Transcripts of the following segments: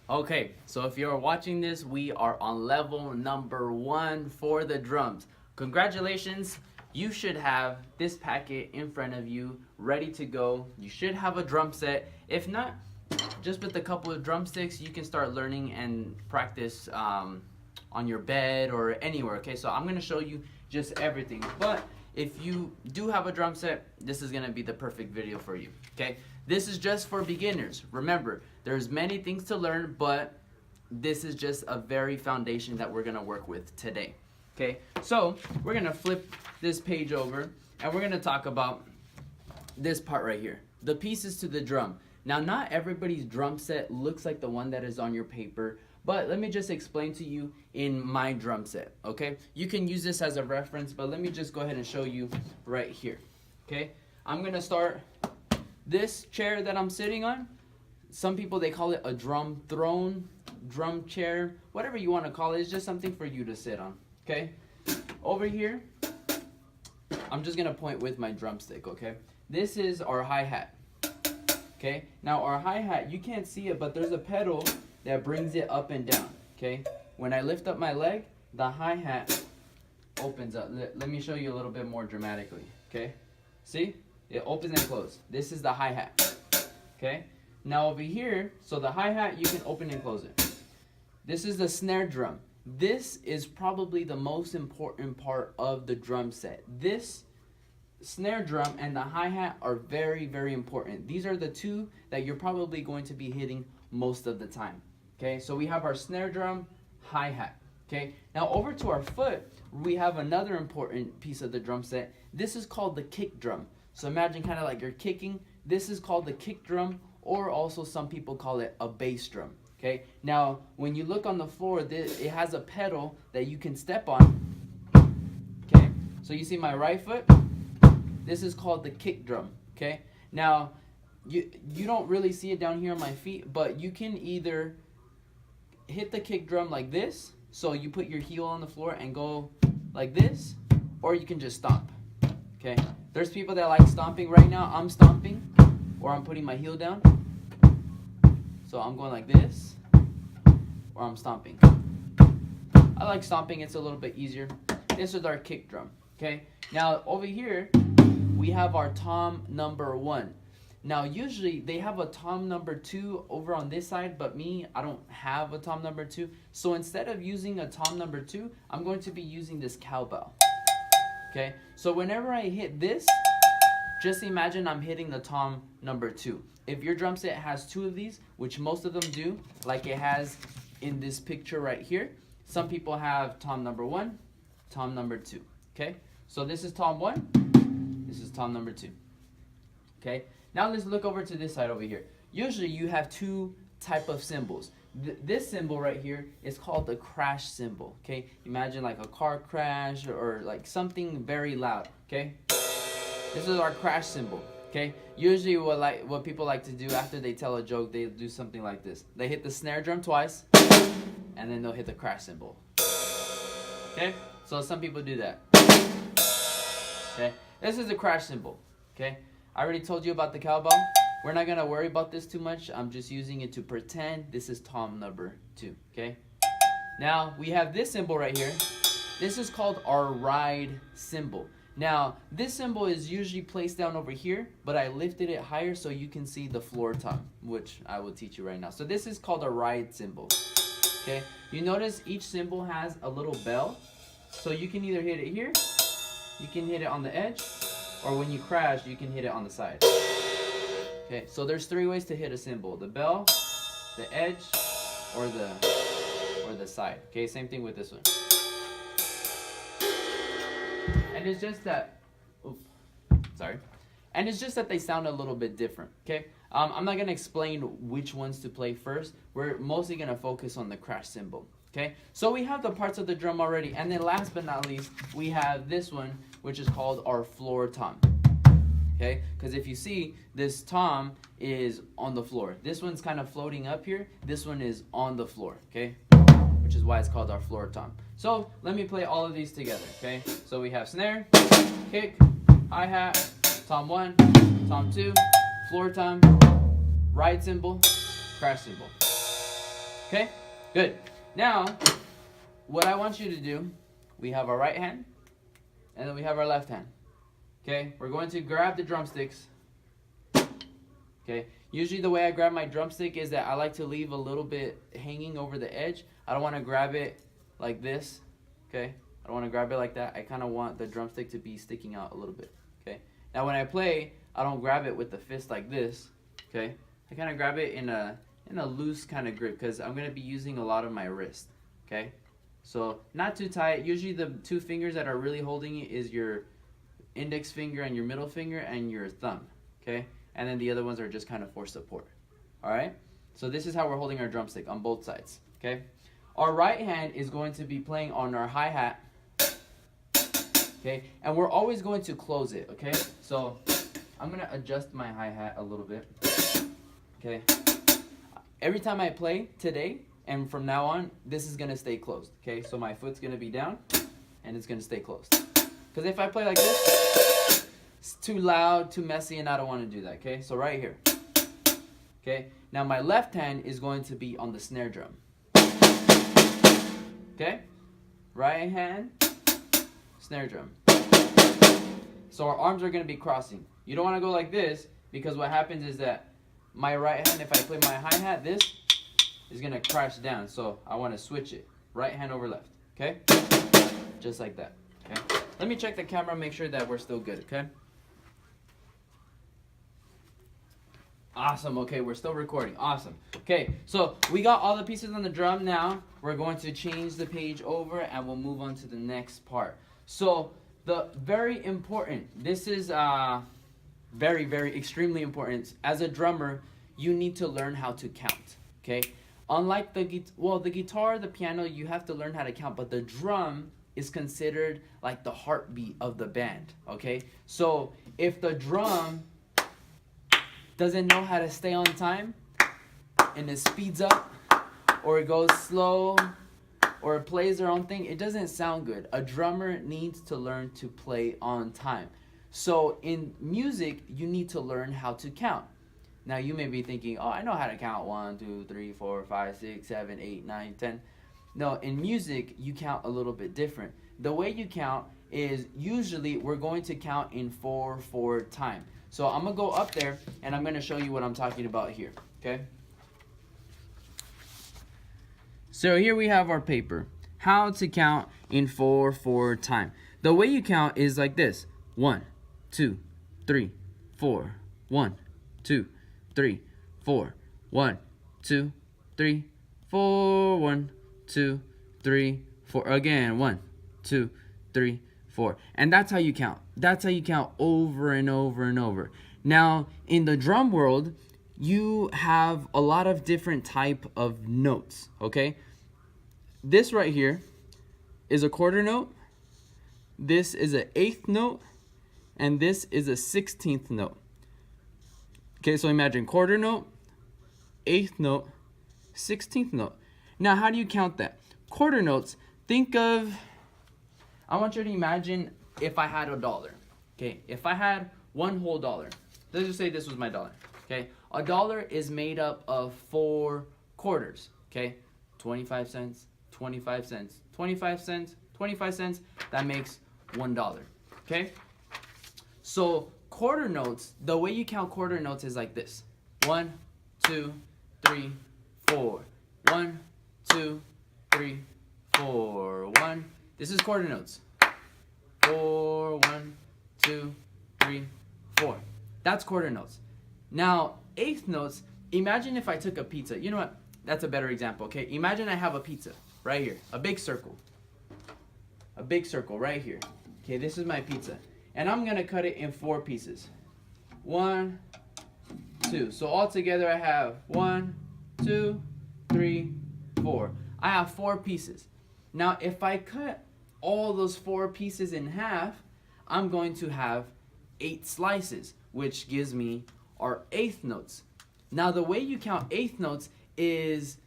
Okay, so if you're watching this, we are on level number 1 for the drums. Congratulations, you should have this packet in front of you, ready to go. You should have a drum set. If not, just with a couple of drumsticks, you can start learning and practice on your bed or anywhere, okay? So I'm gonna show you just everything. But if you do have a drum set, this is gonna be the perfect video for you, okay? This is just for beginners. Remember, there's many things to learn, but this is just a very foundation that we're gonna work with today, okay? So we're gonna flip this page over and we're gonna talk about this part right here, the pieces to the drum. Now, not everybody's drum set looks like the one that is on your paper, but let me just explain to you in my drum set, okay? You can use this as a reference, but let me just go ahead and show you right here, okay? I'm gonna start this chair that I'm sitting on. Some people, they call it a drum throne, drum chair, whatever you want to call it. It's just something for you to sit on, okay? Over here, I'm just gonna point with my drumstick, okay? This is our hi-hat, okay? Now our hi-hat, you can't see it, but there's a pedal that brings it up and down, okay? When I lift up my leg, the hi-hat opens up. Let me show you a little bit more dramatically, okay? See? It opens and closes. This is the hi-hat, okay? Now over here, so the hi-hat, you can open and close it. This is the snare drum. This is probably the most important part of the drum set. This snare drum and the hi-hat are very, very important. These are the two that you're probably going to be hitting most of the time, okay? So we have our snare drum, hi-hat, okay? Now over to our foot, we have another important piece of the drum set. This is called the kick drum. So imagine kind of like you're kicking. This is called the kick drum, or also some people call it a bass drum, okay? Now, when you look on the floor, it has a pedal that you can step on, okay? So you see my right foot? This is called the kick drum, okay? Now, you don't really see it down here on my feet, but you can either hit the kick drum like this, so you put your heel on the floor and go like this, or you can just stomp, okay? There's people that like stomping. Right now, I'm stomping, or I'm putting my heel down. So I'm going like this, or I'm stomping. I like stomping, it's a little bit easier. This is our kick drum, okay? Now, over here, we have our tom number 1. Now, usually, they have a tom number 2 over on this side, but me, I don't have a tom number 2. So instead of using a tom number 2, I'm going to be using this cowbell. Okay, so whenever I hit this, just imagine I'm hitting the tom number 2. If your drum set has 2 of these, which most of them do, like it has in this picture right here, some people have tom number 1, tom number 2. Okay, so this is tom 1, this is tom number 2. Okay, now let's look over to this side over here. Usually you have 2 type of cymbals. This cymbal right here is called the crash cymbal, okay? Imagine like a car crash or like something very loud, okay? This is our crash cymbal, okay? Usually what people like to do after they tell a joke, they do something like this. They hit the snare drum twice, and then they'll hit the crash cymbal, okay? So some people do that, okay? This is the crash cymbal, okay? I already told you about the cowbell. We're not gonna worry about this too much. I'm just using it to pretend this is tom number 2, okay? Now, we have this cymbal right here. This is called our ride cymbal. Now, this cymbal is usually placed down over here, but I lifted it higher so you can see the floor tom, which I will teach you right now. So this is called a ride cymbal, okay? You notice each cymbal has a little bell, so you can either hit it here, you can hit it on the edge, or when you crash, you can hit it on the side. Okay, so there's 3 ways to hit a cymbal: the bell, the edge, or the side. Okay, same thing with this one. And it's just that, And it's just that they sound a little bit different. Okay, I'm not gonna explain which ones to play first. We're mostly gonna focus on the crash cymbal. Okay, so we have the parts of the drum already, and then last but not least, we have this one, which is called our floor tom. Okay, because if you see, this tom is on the floor. This one's kind of floating up here. This one is on the floor, okay? Which is why it's called our floor tom. So let me play all of these together, okay? So we have snare, kick, hi-hat, tom 1, tom 2, floor tom, ride cymbal, crash cymbal. Okay, good. Now, what I want you to do, we have our right hand, and then we have our left hand. Okay, we're going to grab the drumsticks. Okay, usually the way I grab my drumstick is that I like to leave a little bit hanging over the edge. I don't want to grab it like this. Okay, I don't want to grab it like that. I kind of want the drumstick to be sticking out a little bit. Okay, now when I play, I don't grab it with the fist like this. Okay, I kind of grab it in a loose kind of grip because I'm going to be using a lot of my wrist. Okay, so not too tight. Usually the two fingers that are really holding it is your index finger and your middle finger and your thumb. Okay, and then the other ones are just kind of for support. All right, so this is how we're holding our drumstick on both sides. Okay, our right hand is going to be playing on our hi-hat. Okay, and we're always going to close it. Okay, so I'm gonna adjust my hi-hat a little bit. Okay, every time I play today and from now on, this is gonna stay closed. Okay, so my foot's gonna be down and it's gonna stay closed. Because if I play like this, it's too loud, too messy, and I don't want to do that. Okay, so right here. Okay, now my left hand is going to be on the snare drum. Okay, right hand, snare drum. So our arms are going to be crossing. You don't want to go like this because what happens is that my right hand, if I play my hi-hat, this is going to crash down. So I want to switch it. Right hand over left. Okay, just like that. Okay, let me check the camera, make sure that we're still good. Okay. Awesome. Okay, we're still recording. Awesome. Okay, so we got all the pieces on the drum. Now we're going to change the page over and we'll move on to the next part. So the very important, this is very, very extremely important. As a drummer, you need to learn how to count. Okay, unlike the guitar, the piano, you have to learn how to count, but the drum is considered like the heartbeat of the band. Okay, so if the drum doesn't know how to stay on time and it speeds up or it goes slow or it plays their own thing, it doesn't sound good. A drummer needs to learn to play on time. So in music, you need to learn how to count. Now you may be thinking, oh, I know how to count 1, 2, 3, 4, 5, 6, 7, 8, 9, 10. No, in music, you count a little bit different. The way you count is usually we're going to count in 4/4 time. So I'm going to go up there and I'm going to show you what I'm talking about here. Okay? So here we have our paper. How to count in 4/4 time. The way you count is like this. 1, 2, 3, 4. 1, 2, 3, 4. 1, 2, 3, 4. 1, 2, 3, 4. Again, 1, 2, 3, 4. And that's how you count. That's how you count over and over and over. Now, in the drum world, you have a lot of different type of notes, okay? This right here is a quarter note. This is an 8th note. And this is a 16th note. Okay, so imagine quarter note, 8th note, 16th note. Now, how do you count that? Quarter notes, think of, I want you to imagine if I had $1. Okay, if I had one whole dollar. Let's just say this was my dollar. Okay, a dollar is made up of 4 quarters. Okay, 25 cents, 25 cents, 25 cents, 25 cents. That makes $1. Okay, so quarter notes, the way you count quarter notes is like this. 1, 2, 3, 4. 1, 2, 3, 4. 1. This is quarter notes. 4, 1, 2, 3, 4. That's quarter notes. Now, 8th notes, imagine if I took a pizza. You know what? That's a better example, okay? Imagine I have a pizza right here, a big circle. A big circle right here. Okay, this is my pizza. And I'm going to cut it in 4 pieces. 1, 2. So all together I have 1, 2, 3, 4. I have 4 pieces. Now, if I cut all those 4 pieces in half, I'm going to have 8 slices, which gives me our 8th notes. Now, the way you count 8th notes is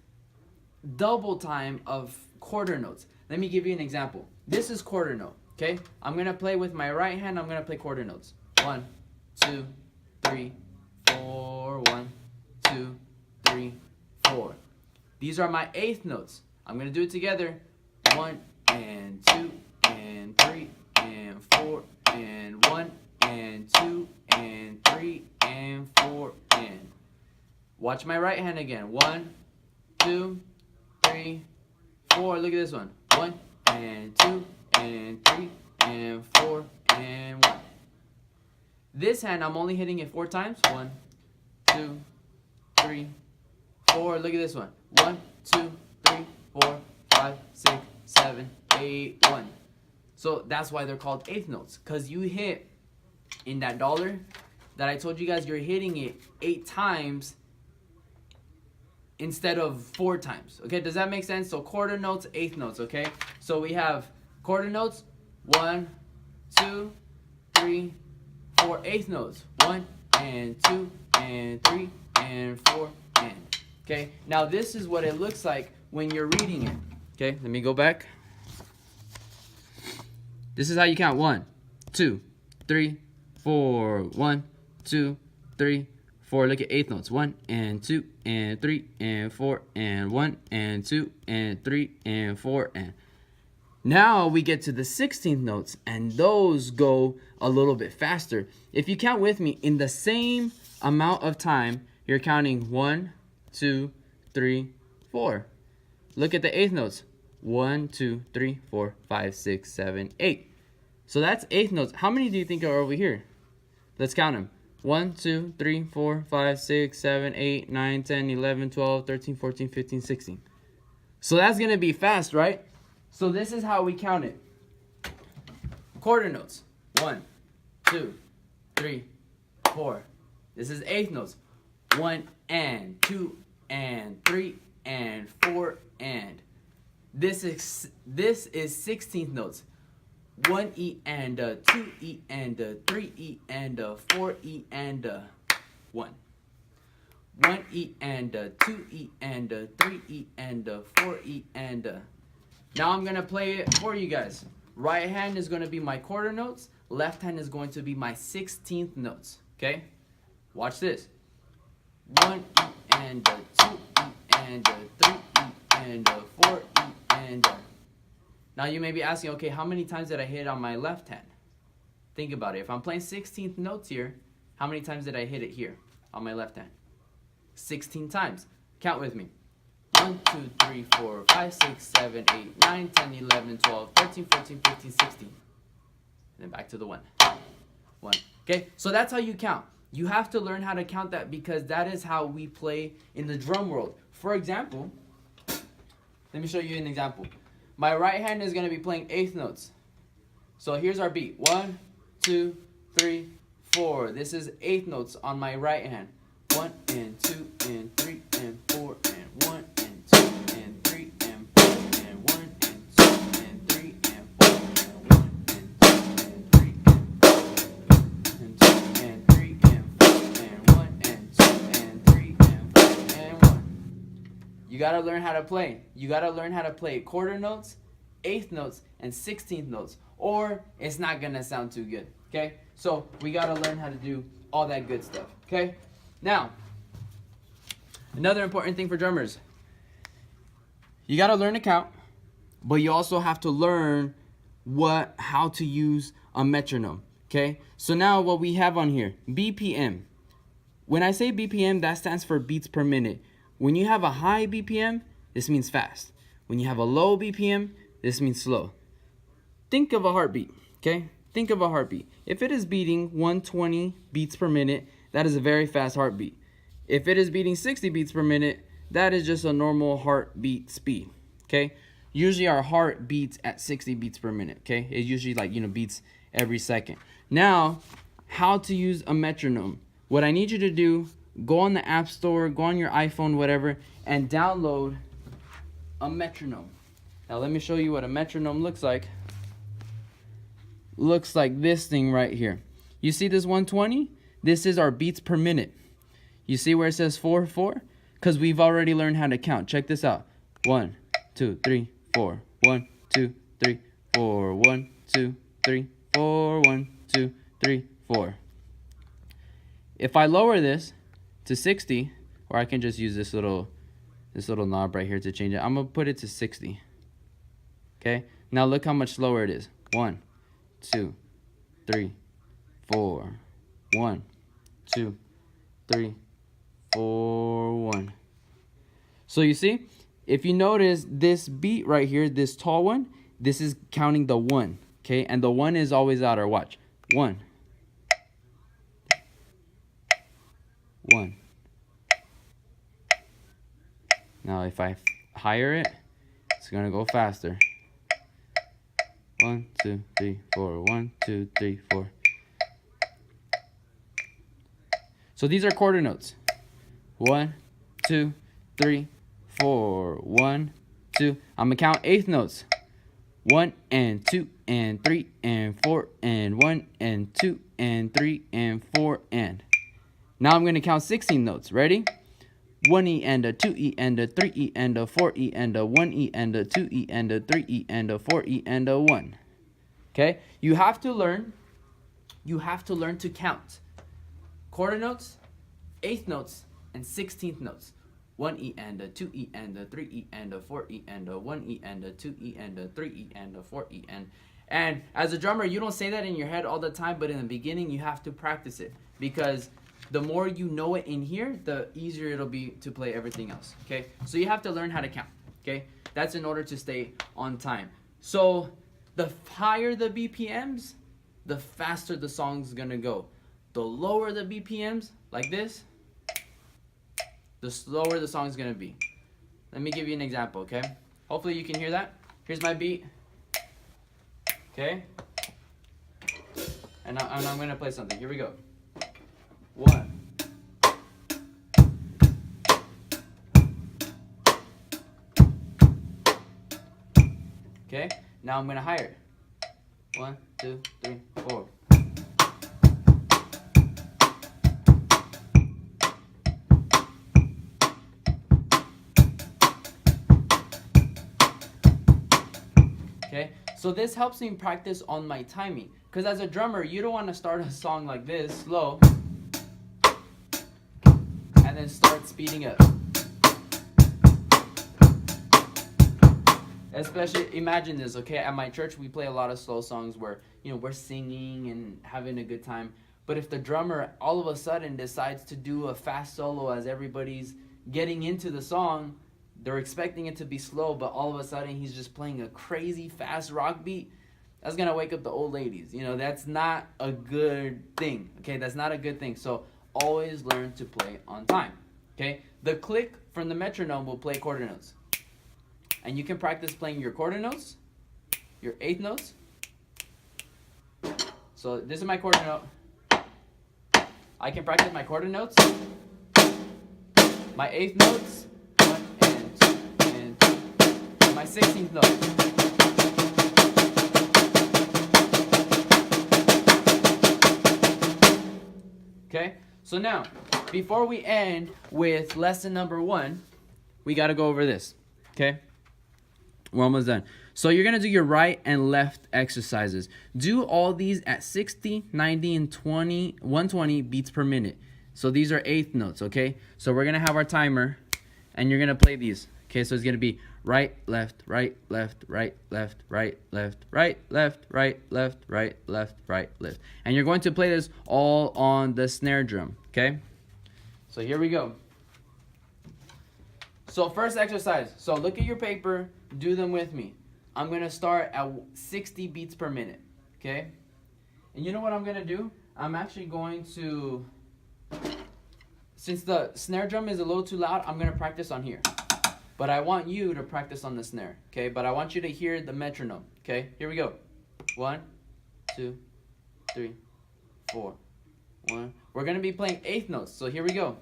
double time of quarter notes. Let me give you an example. This is quarter note, okay? I'm going to play with my right hand. I'm going to play quarter notes. 1, 2, 3, 4. 1, 2, 3, 4. These are my eighth notes. I'm going to do it together. 1 and 2 and 3 and 4 and 1 and 2 and 3 and 4 and. Watch my right hand again. 1, 2, 3, 4. Look at this one. 1 and 2 and 3 and 4 and 1. This hand, I'm only hitting it 4 times. 1, 2, 3, 4. Look at this one. 1, 2, 3, 4, 5, 6, 7, 8, 1. So that's why they're called eighth notes, because you hit in that dollar that I told you guys, you're hitting it 8 times instead of 4 times. Okay, does that make sense? So quarter notes, eighth notes. Okay, so we have quarter notes, 1, 2, 3, 4. Eighth notes, 1 and 2 and 3 and 4 and. Okay, now this is what it looks like when you're reading it. Okay, let me go back. This is how you count. 1, 2, 3, 4. 1, 2, 3, 4. Look at eighth notes. 1 and 2 and 3 and 4 and 1 and 2 and 3 and 4 and. Now we get to the 16th notes, and those go a little bit faster. If you count with me, in the same amount of time, you're counting 1, 2, 3, 4. Look at the eighth notes. 1, 2, 3, 4, 5, 6, 7, 8. So that's eighth notes. How many do you think are over here? Let's count them. 1, 2, 3, 4, 5, 6, 7, 8, 9, 10, 11, 12, 13, 14, 15, 16. So that's going to be fast, right? So this is how we count it. Quarter notes. 1, 2, 3, 4. This is eighth notes. 1 and 2 and 3 and 4 and. This is 16th notes. 1 E and 2 E and 3 E and 4 E and 1. 1 E and 2 E and 3 E and 4 E and. Now I'm going to play it for you guys. Right hand is going to be my quarter notes. Left hand is going to be my 16th notes. Okay? Watch this. 1 E and 2 E and 3 E and 4 E and. Now you may be asking, okay, how many times did I hit on my left hand? Think about it. If I'm playing 16th notes here, how many times did I hit it here on my left hand? 16 times. Count with me. 1, 2, 3, 4, 5, 6, 7, 8, 9, 10, 11, 12, 13, 14, 15, 16. And then back to the 1. 1. Okay, so that's how you count. You have to learn how to count that, because that is how we play in the drum world. For example, let me show you an example. My right hand is going to be playing eighth notes. So here's our beat. 1, 2, 3, 4. This is eighth notes on my right hand. 1 and 2 and 3 and 4 and 1 and 2 and 3 and 4 and 1 and 2 and 3 and 4 and 1 and 2 and 3 and 2 and 3 and 4 and 1 and 2 and 3 and 4 and 1. You got to learn how to play. You got to learn how to play quarter notes, eighth notes, and 16th notes, or it's not going to sound too good. Okay? So we got to learn how to do all that good stuff. Okay? Now, another important thing for drummers. You got to learn to count, but you also have to learn how to use a metronome. Okay? So now what we have on here, BPM. When I say BPM, that stands for beats per minute. When you have a high BPM, this means fast. When you have a low BPM, this means slow. Think of a heartbeat, okay? Think of a heartbeat. If it is beating 120 beats per minute, that is a very fast heartbeat. If it is beating 60 beats per minute, that is just a normal heartbeat speed, okay? Usually our heart beats at 60 beats per minute, okay? It usually beats every second. Now, how to use a metronome. What I need you to do, go on the App Store, go on your iPhone, whatever, and download a metronome. Now let me show you what a metronome looks like. Looks like this thing right here. You see this 120? This is our beats per minute. You see where it says 4, 4? Because we've already learned how to count. Check this out. 1, 2, 3, 4. 1, 2, 3, 4. 1, 2, 3, 4. 1, 2, 3, 4. If I lower this to 60, or I can just use this little this little knob right here to change it. I'm gonna put it to 60. Okay, now look how much slower it is. 1, 2, 3, 4. 1, 2, 3, 4, 1. So you see, if you notice this beat right here, this tall one, this is counting the 1. Okay, and the 1 is always outer. Watch. 1, 1. Now if I higher it, it's gonna go faster. 1, 2, 3, 4. 1, 2, 3, 4. So these are quarter notes. 1, 2, 3, 4. 1, 2. I'm gonna count eighth notes. 1 and 2 and 3 and 4 and 1 and 2 and 3 and 4 and. Now I'm gonna count 16 notes. Ready? 1E and a 2E and a 3E and a 4E and a 1E and a 2E and a 3E and a 4E and a 1. Okay? You have to learn to count quarter notes, eighth notes, and 16th notes. 1E and a 2E and a 3E and a 4E and a 1E and a 2E and a 3E and a 4E and as a drummer, you don't say that in your head all the time, but in the beginning you have to practice it, because the more you know it in here, the easier it'll be to play everything else. Okay, so you have to learn how to count. Okay, that's in order to stay on time. So the higher the BPMs, the faster the song's gonna go. The lower the BPMs, like this, the slower the song's gonna be. Let me give you an example, okay? Hopefully you can hear that. Here's my beat. Okay? And I'm gonna play something. Here we go. 1. Okay? Now I'm gonna higher it. 1, 2, 3, 4. Okay, so this helps me practice on my timing, because as a drummer, you don't want to start a song like this, slow, and then start speeding up. Especially, imagine this, okay? At my church, we play a lot of slow songs where, we're singing and having a good time. But if the drummer all of a sudden decides to do a fast solo as everybody's getting into the song, they're expecting it to be slow, but all of a sudden he's just playing a crazy fast rock beat, that's gonna wake up the old ladies. That's not a good thing. Okay, that's not a good thing. So always learn to play on time. Okay, the click from the metronome will play quarter notes, and you can practice playing your quarter notes, your eighth notes. So this is my quarter note. I can practice my quarter notes, my eighth notes, 1 and 2 and 2, and my 16th note. Okay, so now, before we end with lesson number 1, we got to go over this. Okay, we're almost done. So you're going to do your right and left exercises. Do all these at 60, 90, and 120 beats per minute. So these are eighth notes, okay? So we're going to have our timer, and you're going to play these. Okay, so it's going to be right, left, right, left, right, left, right, left, right, left, right, left, right, left, right, left. And you're going to play this all on the snare drum, okay? So here we go. So first exercise. So look at your paper, do them with me. I'm going to start at 60 beats per minute, okay? And you know what I'm going to do? I'm actually going to, since the snare drum is a little too loud, I'm going to practice on here. But I want you to practice on the snare, okay? But I want you to hear the metronome, okay? Here we go. 1, 2, 3, 4, 1. We're going to be playing eighth notes, so here we go.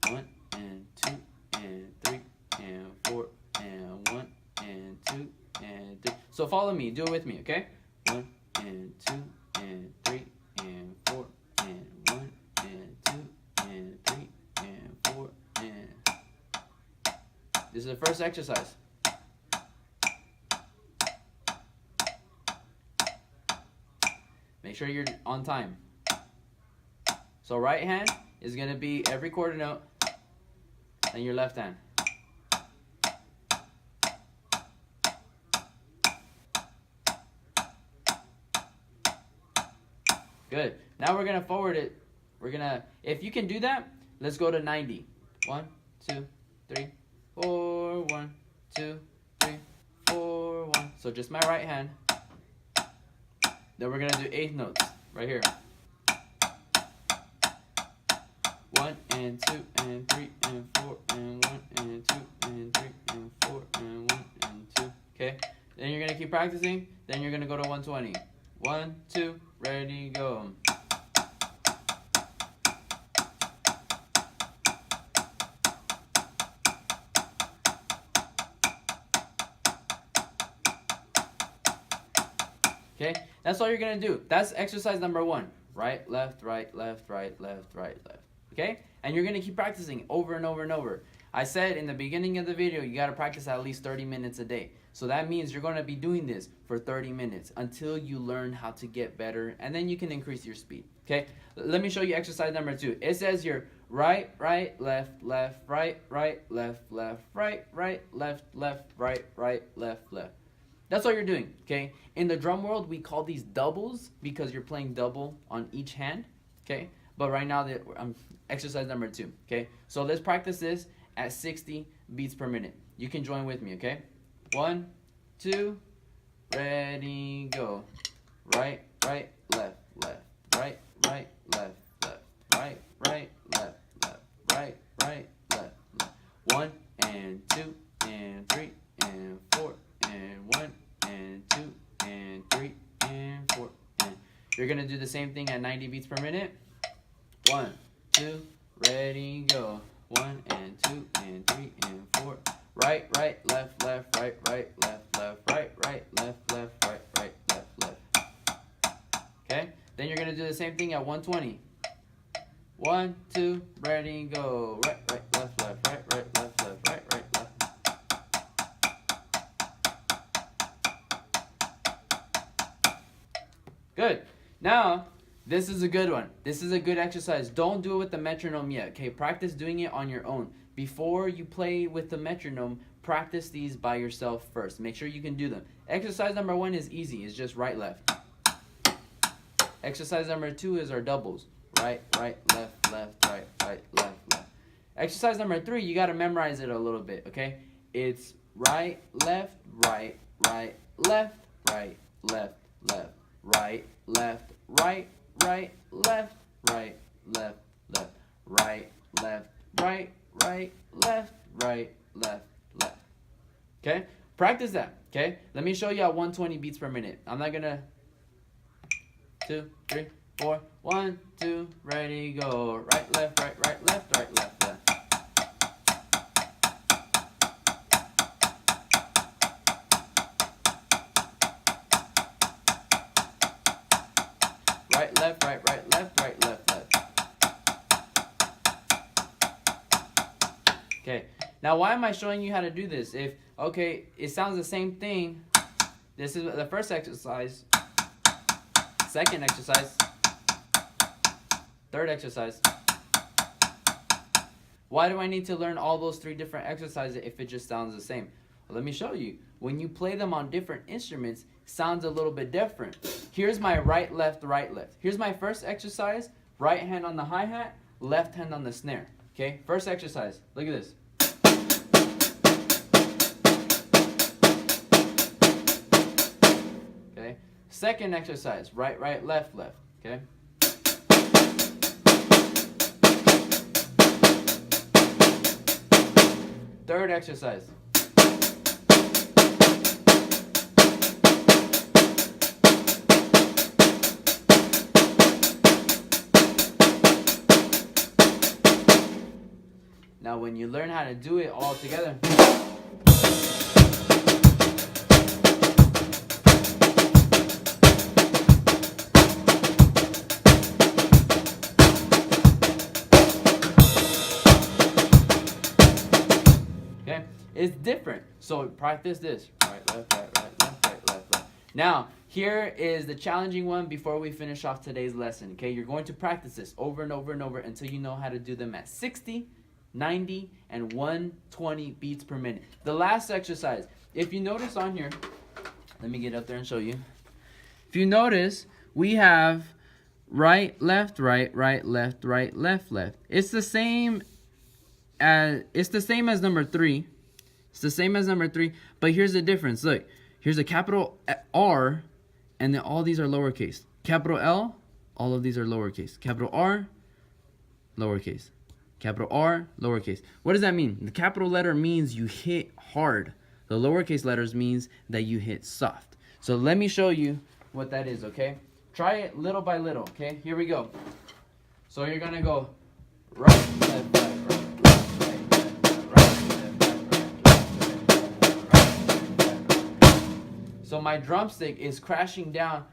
1 and 2 and 3 and 4 and 1 and 2 and 3. So follow me, do it with me, okay? 1 and 2 and 3 and 4 and 1 and 2 and 3 and 4 and... This is the first exercise. Make sure you're on time. So right hand is going to be every quarter note. then your left hand. Good. Now we're gonna forward it. If you can do that, let's go to 90. 1, 2, 3, 4. 1, 2, 3, 4. 1. So just my right hand. Then we're gonna do eighth notes right here. 1 and 2 and 3 and 4 and 1 and 2 and 3 and 4 and 1 and 2. Okay. Then you're gonna keep practicing. Then you're gonna go to 120. 1, 2, ready, go. Okay, that's all you're gonna do. That's exercise number 1. Right, left, right, left, right, left, right, left. Okay, and you're gonna keep practicing over and over and over. I said in the beginning of the video, you gotta practice at least 30 minutes a day. So that means you're gonna be doing this for 30 minutes until you learn how to get better, and then you can increase your speed. Okay, let me show you exercise number 2. It says you're right, right, left, left, right, right, left, left, right, right, left, left, right, right, left, left. That's all you're doing, okay? In the drum world, we call these doubles because you're playing double on each hand, okay? But right now, exercise number 2, okay? So let's practice this at 60 beats per minute. You can join with me, okay? 1, 2, ready, go. Right, right, left, left, right, right, left, left, right, right, left, left, right, right, left, left. 1 and 2 and 3 and 4 and 1 and 2 and 3 and 4 and you're gonna do the same thing at 90 beats per minute. 1, 2, ready, go. 1 and 2 and 3 and 4. Right, right, left, left, right, right, left, left, right, right, left, left, right, right, left, left. Okay? Then you're gonna do the same thing at 120. 1, 2, ready, go. Right, right, left, left, right, right, left, left, right, right, left. Good. Now, this is a good one. This is a good exercise. Don't do it with the metronome yet, okay? Practice doing it on your own. Before you play with the metronome, practice these by yourself first. Make sure you can do them. Exercise number 1 is easy. It's just right, left. Exercise number 2 is our doubles. Right, right, left, left, right, right, left, left. Exercise number 3, you got to memorize it a little bit, okay? It's right, left, right, right, left, right, left, left. Right, left, right, right, left, right, left, left, right, left, right, right, left, right, left, left. Okay? Practice that, okay? Let me show you at 120 beats per minute. I'm not gonna 2, 3, 4, 1, 2, ready, go. Right, left, right, right, left, right, left, left. Right, left, right, right, left, right, left, left. Okay, now why am I showing you how to do this? Okay, it sounds the same thing. This is the first exercise, second exercise, third exercise. Why do I need to learn all those 3 different exercises if it just sounds the same? Well, let me show you. When you play them on different instruments, it sounds a little bit different. Here's my right, left, right, left. Here's my first exercise. Right hand on the hi-hat, left hand on the snare. Okay, first exercise. Look at this. Okay, second exercise. Right, right, left, left. Okay. Third exercise. Now, when you learn how to do it all together, okay, it's different. So practice this. Right, left, right, right, left, right, left, left. Now, here is the challenging one before we finish off today's lesson. Okay, you're going to practice this over and over and over until you know how to do them at 60 90, and 120 beats per minute. The last exercise, if you notice on here, let me get up there and show you. If you notice, we have right, left, right, right, left, right, left, left. It's the same as number 3. It's the same as number 3, but here's the difference. Look, here's a capital R, and then all these are lowercase. Capital L, all of these are lowercase. Capital R, lowercase. Capital R, lowercase. What does that mean? The capital letter means you hit hard. The lowercase letters means that you hit soft. So let me show you what that is, okay? Try it little by little, okay? Here we go. So you're gonna go right, left, right, right, left, right, right. So my drumstick is crashing down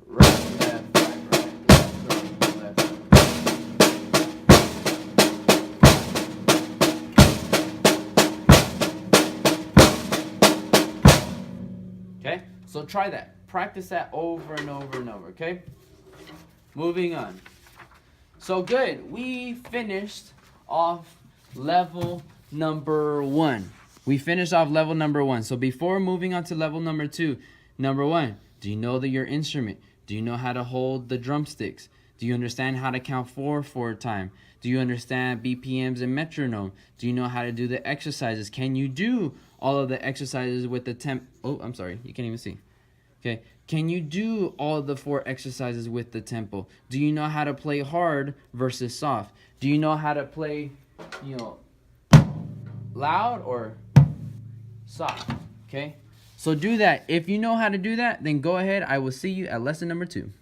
right, left, right, right, left, right, left. Okay, so try that. Practice that over and over and over, okay? Moving on. So good, we finished off level number 1. We finished off level number 1. So before moving on to level number 2, number 1, do you know your instrument? Do you know how to hold the drumsticks? Do you understand how to count 4 for time? Do you understand BPMs and metronome? Do you know how to do the exercises? Can you do all of the exercises with the temp? Oh, I'm sorry, you can't even see. Okay, can you do all of the 4 exercises with the tempo? Do you know how to play hard versus soft? Do you know how to play, loud or soft? Okay, so do that. If you know how to do that, then go ahead. I will see you at lesson number 2.